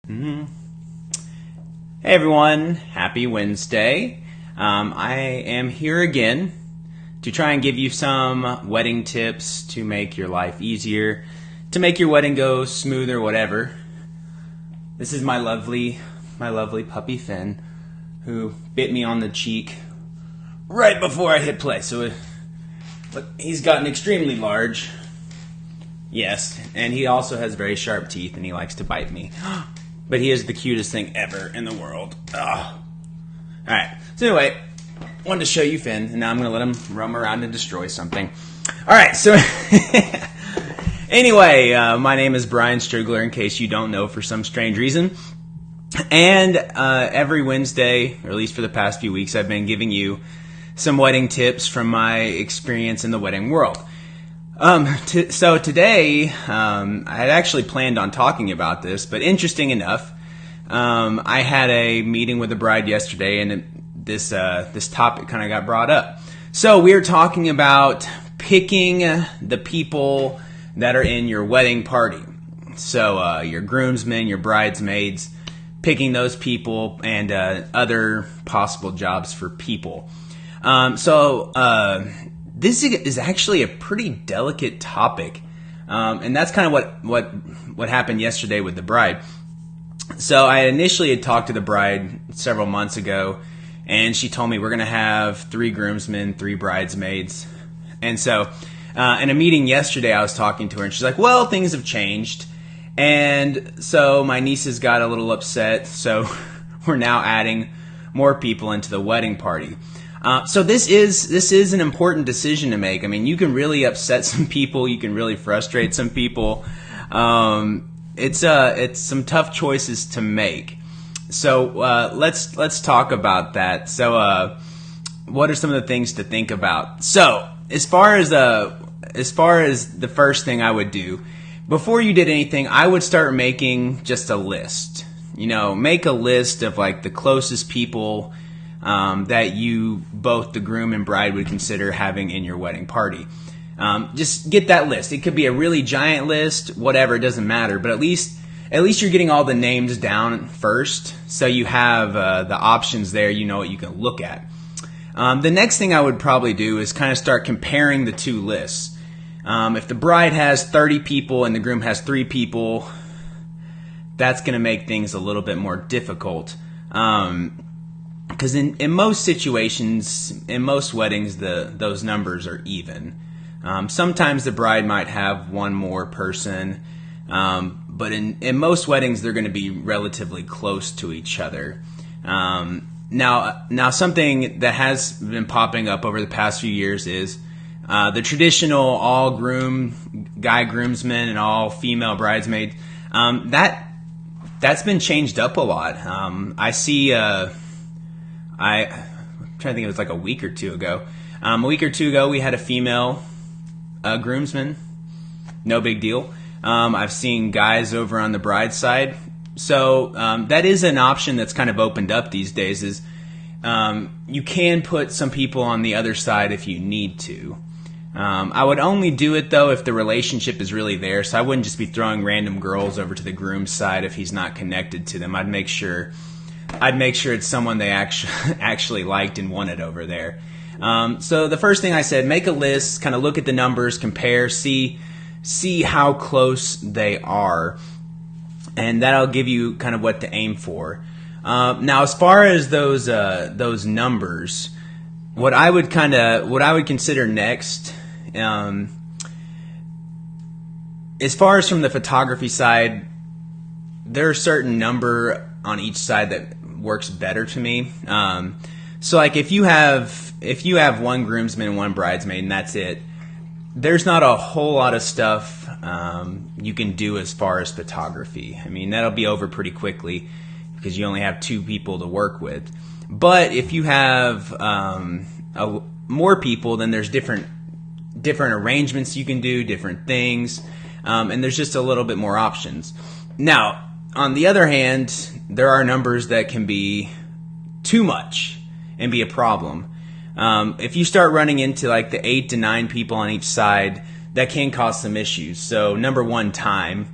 Hey everyone, happy Wednesday. I am here again to try and give you some wedding tips to make your life easier, to make your wedding go smoother, whatever. This is my lovely puppy Finn, who bit me on the cheek right before I hit play. So he's gotten extremely large. Yes, and he also has very sharp teeth and he likes to bite me. But he is the cutest thing ever in the world. Oh. Alright, so anyway, wanted to show you Finn, and now I'm going to let him roam around and destroy something. Alright, so anyway, my name is Brian Strugler, in case you don't know for some strange reason. And every Wednesday, or at least for the past few weeks, I've been giving you some wedding tips from my experience in the wedding world. So today, I had actually planned on talking about this, but interesting enough, I had a meeting with the bride yesterday, and this topic kind of got brought up. So we were talking about picking the people that are in your wedding party. So your groomsmen, your bridesmaids, picking those people, and other possible jobs for people. This is actually a pretty delicate topic, and that's kind of what happened yesterday with the bride. So I initially had talked to the bride several months ago, and she told me we're going to have 3 groomsmen, 3 bridesmaids. And so in a meeting yesterday, I was talking to her, and she's like, well, things have changed. And so my nieces got a little upset, so we're now adding more people into the wedding party. So this is an important decision to make. I mean, you can really upset some people. You can really frustrate some people. It's some tough choices to make. So let's talk about that. So what are some of the things to think about? So as far as the first thing I would do before you did anything, I would start making just a list. Make a list of like the closest people that you, both the groom and bride, would consider having in your wedding party. Just get that list. It could be a really giant list, whatever, it doesn't matter. But at least you're getting all the names down first, so you have the options there. You know what you can look at. The next thing I would probably do is kind of start comparing the two lists. If the bride has 30 people and the groom has 3 people, that's going to make things a little bit more difficult. Because in most situations, in most weddings, those numbers are even. Sometimes the bride might have one more person, but in most weddings, they're going to be relatively close to each other. Now something that has been popping up over the past few years is the traditional all guy groomsmen and all female bridesmaids. That's been changed up a lot. I see. I'm trying to think, it was like a week or two ago. A week or two ago, we had a female groomsman. No big deal. I've seen guys over on the bride's side. So that is an option that's kind of opened up these days. Is you can put some people on the other side if you need to. I would only do it, though, if the relationship is really there. So I wouldn't just be throwing random girls over to the groom's side if he's not connected to them. I'd make sure it's someone they actually liked and wanted over there. So the first thing I said, make a list, kind of look at the numbers, compare, see how close they are, and that'll give you kind of what to aim for. Now, as far as those numbers, what I would consider next, as far as from the photography side, there are a certain number on each side that works better to me. So like if you have one groomsman and one bridesmaid and that's it, there's not a whole lot of stuff you can do as far as photography. I mean, that'll be over pretty quickly because you only have 2 people to work with. But if you have more people, then there's different arrangements you can do, different things, and there's just a little bit more options. Now, on the other hand, there are numbers that can be too much and be a problem. If you start running into like the 8 to 9 people on each side, that can cause some issues. So number one, time.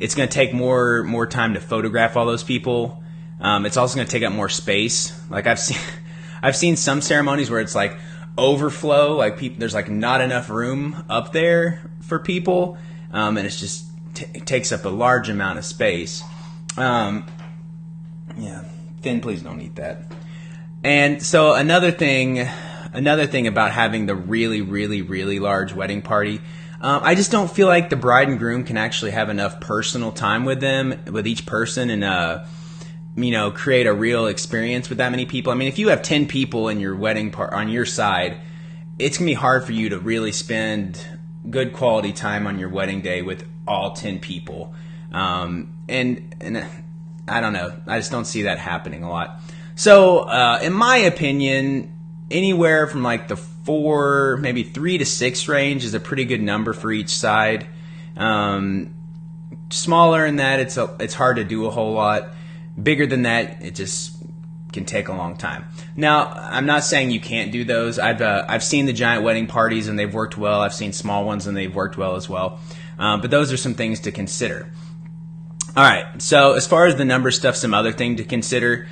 It's going to take more time to photograph all those people. It's also going to take up more space. Like I've seen some ceremonies where it's like overflow, like there's like not enough room up there for people, and it's just it takes up a large amount of space. Yeah, Finn, please don't eat that. And so another thing about having the really, really, really large wedding party, I just don't feel like the bride and groom can actually have enough personal time with each person, and create a real experience with that many people. I mean, if you have 10 people in your wedding on your side, it's gonna be hard for you to really spend good quality time on your wedding day with all 10 people. And I don't know. I just don't see that happening a lot. So, in my opinion, anywhere from like the 4, maybe 3 to 6 range is a pretty good number for each side. Smaller than that, it's hard to do a whole lot. Bigger than that, it just can take a long time. Now, I'm not saying you can't do those. I've seen the giant wedding parties and they've worked well. I've seen small ones and they've worked well as well. But those are some things to consider. All right. So as far as the number stuff, some other thing to consider.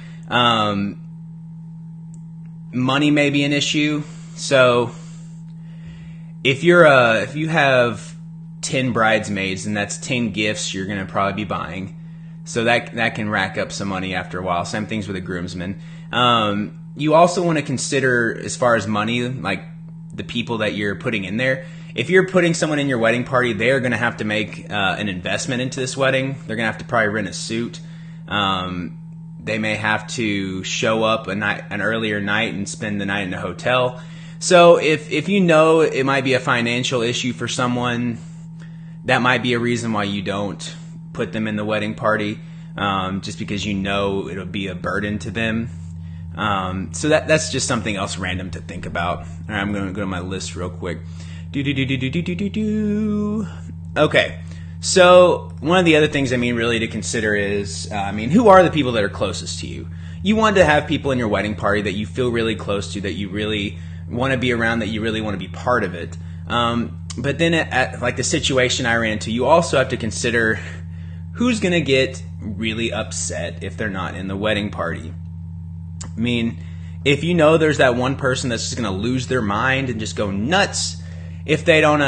Money may be an issue. So if you have 10 bridesmaids, and that's 10 gifts you're going to probably be buying. So that can rack up some money after a while. Same things with a groomsman. You also want to consider, as far as money, like the people that you're putting in there. If you're putting someone in your wedding party, they're going to have to make an investment into this wedding. They're going to have to probably rent a suit. They may have to show up an earlier night and spend the night in a hotel. So if you know it might be a financial issue for someone, that might be a reason why you don't put them in the wedding party, just because you know it'll be a burden to them. So that's just something else random to think about. All right, I'm going to go to my list real quick. Okay, so one of the other things really to consider is, who are the people that are closest to you? You want to have people in your wedding party that you feel really close to, that you really want to be around, that you really want to be part of it. But then at like the situation I ran into, you also have to consider who's going to get really upset if they're not in the wedding party. I mean, if you know there's that one person that's just going to lose their mind and just go nuts if they don't,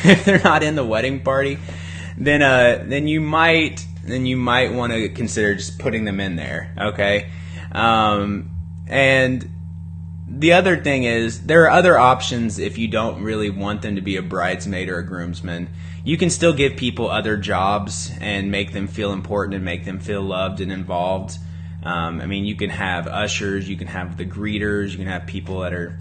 if they're not in the wedding party, then you might want to consider just putting them in there. Okay, and the other thing is, there are other options if you don't really want them to be a bridesmaid or a groomsman. You can still give people other jobs and make them feel important and make them feel loved and involved. You can have ushers, you can have the greeters, you can have people that are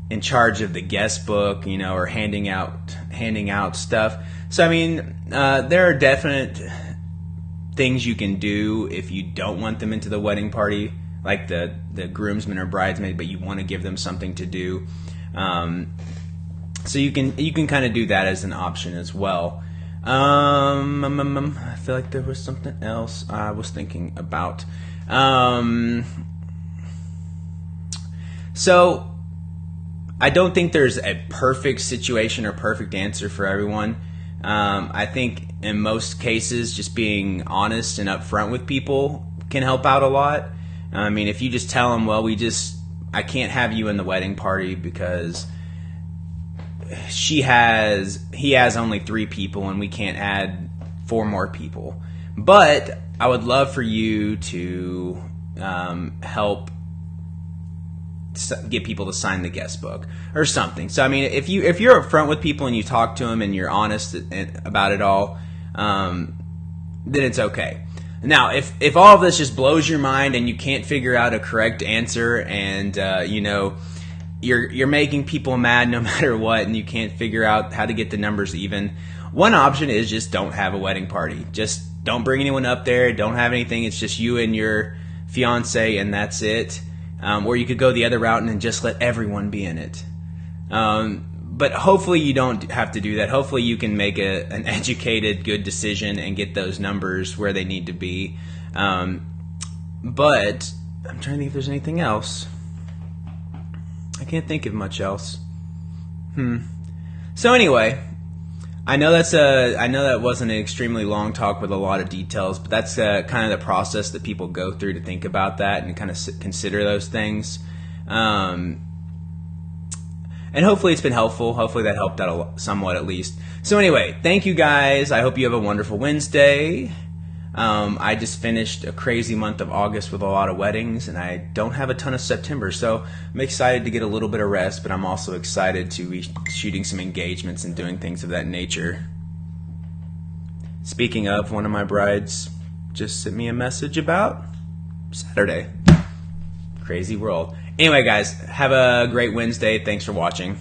in charge of the guest book, or handing out stuff. So there are definite things you can do if you don't want them into the wedding party, like the groomsman or bridesmaid, but you want to give them something to do. So you can kind of do that as an option as well. I feel like there was something else I was thinking about. So I don't think there's a perfect situation or perfect answer for everyone. I think in most cases, just being honest and upfront with people can help out a lot. If you just tell them, well, I can't have you in the wedding party because he has only 3 people and we can't add 4 more people. But I would love for you to help get people to sign the guest book or something. So if you're upfront with people and you talk to them and you're honest about it all, then it's okay. Now, if all of this just blows your mind and you can't figure out a correct answer, and you're making people mad no matter what, and you can't figure out how to get the numbers even, one option is just don't have a wedding party. Just don't bring anyone up there. Don't have anything. It's just you and your fiance, and that's it. Or you could go the other route and just let everyone be in it. But hopefully you don't have to do that. Hopefully you can make an educated, good decision and get those numbers where they need to be. But I'm trying to think if there's anything else. I can't think of much else. So anyway, I know that wasn't an extremely long talk with a lot of details, but that's kind of the process that people go through to think about that and kind of consider those things. And hopefully it's been helpful. Hopefully that helped out somewhat at least. So anyway, thank you guys. I hope you have a wonderful Wednesday. I just finished a crazy month of August with a lot of weddings, and I don't have a ton of September, so I'm excited to get a little bit of rest, but I'm also excited to be shooting some engagements and doing things of that nature. Speaking of, one of my brides just sent me a message about Saturday. Crazy world. Anyway, guys, have a great Wednesday. Thanks for watching.